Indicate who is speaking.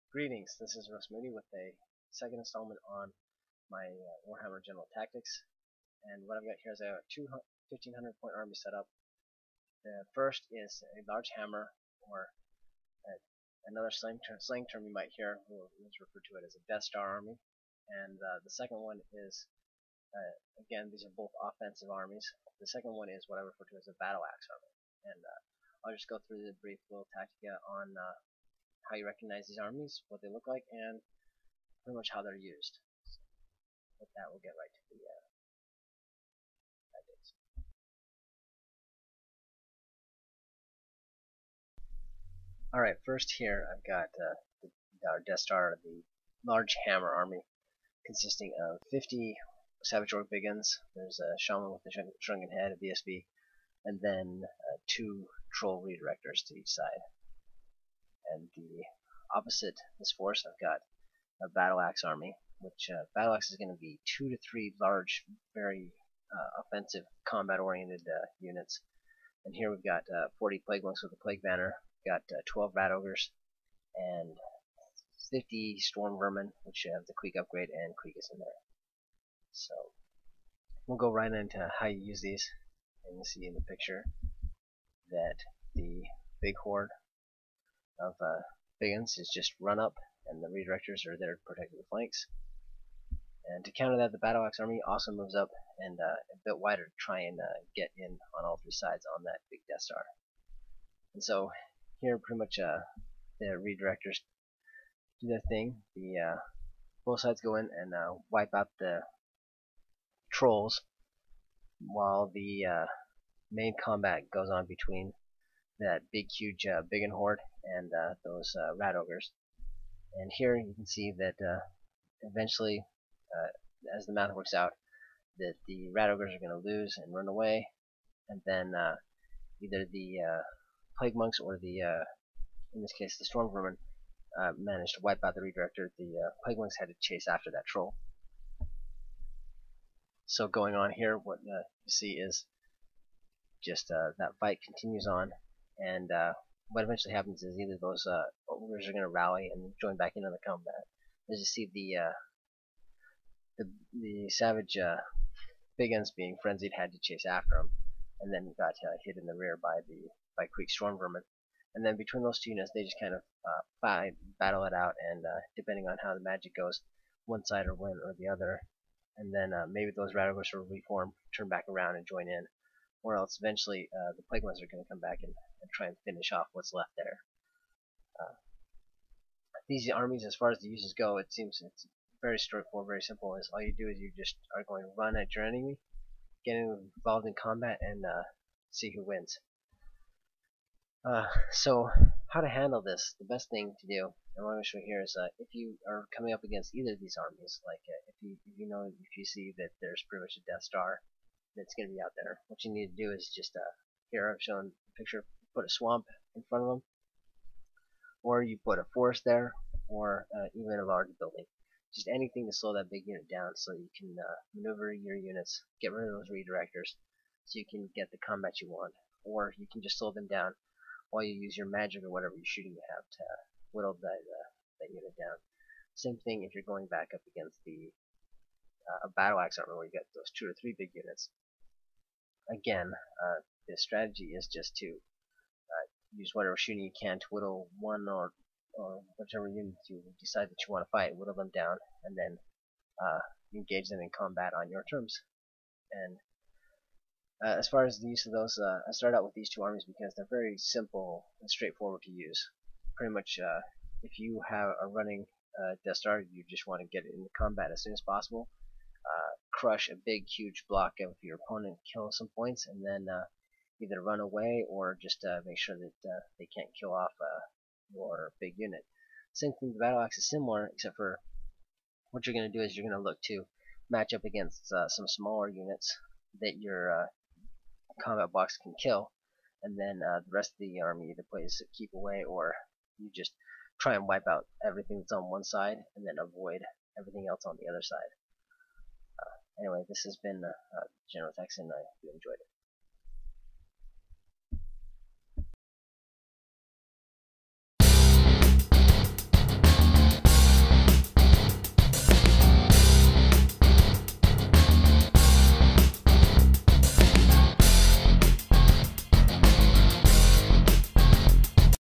Speaker 1: Greetings, this is Russ Moody with a second installment on my Warhammer General Tactics. And what I've got here is a 1500 point army setup. The first is a large hammer, or another slang term you might hear, is referred to it as a Death Star army. And the second one is, again, these are both offensive armies. The second one is what I refer to as a Battle Axe army. And I'll just go through the brief little tactica on how you recognize these armies, what they look like, and pretty much how they're used. So with that, we'll get right to the tactics. Alright, first here I've got our Death Star, the large hammer army, consisting of 50 Savage Orc Big Guns. There's a Shaman with a shrunken head, a VSB, and then 2 Troll Redirectors to each side. And the opposite this force, I've got a Battle Axe army, which Battle Axe is going to be 2 to 3 large, very offensive, combat-oriented units. And here we've got 40 Plague Monks with a Plague Banner, we've got 12 Rat Ogres, and 50 Storm Vermin, which have the Queek upgrade and Queekus in there. So we'll go right into how you use these, and you see in the picture that the big horde of Biggins is just run up, and the redirectors are there to protect the flanks. And to counter that, the Battle Axe army also moves up and a bit wider to try and get in on all 3 sides on that big Death Star. And so here, pretty much the redirectors do their thing. The both sides go in and wipe out the trolls, while the main combat goes on between that big, huge Biggin horde and those Rat Ogres. And here you can see that eventually, as the math works out, that the Rat Ogres are going to lose and run away, and then either the Plague Monks or the, in this case, the Storm Vermin managed to wipe out the Redirector. The Plague Monks had to chase after that troll. So going on here, what you see is just that fight continues on, and what eventually happens is either those ogres are going to rally and join back into the combat. As you see, the savage big guns being frenzied had to chase after them, and then got hit in the rear by Queek Storm Vermin. And then between those 2 units, they just kind of battle it out, and depending on how the magic goes, one side will win or the other. And then maybe those Rat Ogres will reform, turn back around, and join in. Or else eventually the Plague Ones are going to come back and try and finish off what's left there. These armies, as far as the uses go, it seems it's very straightforward, very simple. Is all you do is you just are going to run at your enemy, get involved in combat, and see who wins. So how to handle this? The best thing to do, and what I'm going to show here, is if you are coming up against either of these armies, like if you see that there's pretty much a Death Star that's going to be out there, what you need to do is just here I've shown a picture, put a swamp in front of them, or you put a forest there, or even a large building. Just anything to slow that big unit down so you can maneuver your units, get rid of those redirectors, so you can get the combat you want. Or you can just slow them down while you use your magic or whatever you're shooting you have to whittle that unit down. Same thing if you're going back up against the Battle Axe armor, where you got those 2 or 3 big units. Again, the strategy is just to use whatever shooting you can to whittle one or whichever unit you decide that you want to fight, whittle them down, and then engage them in combat on your terms. And as far as the use of those, I started out with these 2 armies because they're very simple and straightforward to use. Pretty much, if you are running Death Star, you just want to get it into combat as soon as possible. Crush a big, huge block of your opponent, kill some points, and then either run away or just make sure that they can't kill off your big unit. Same thing, the Battle Axe is similar, except for what you're going to do is you're going to look to match up against some smaller units that your combat box can kill, and then the rest of the army either plays keep away, or you just try and wipe out everything that's on one side and then avoid everything else on the other side. Anyway, this has been General Tex, and I hope you enjoyed it.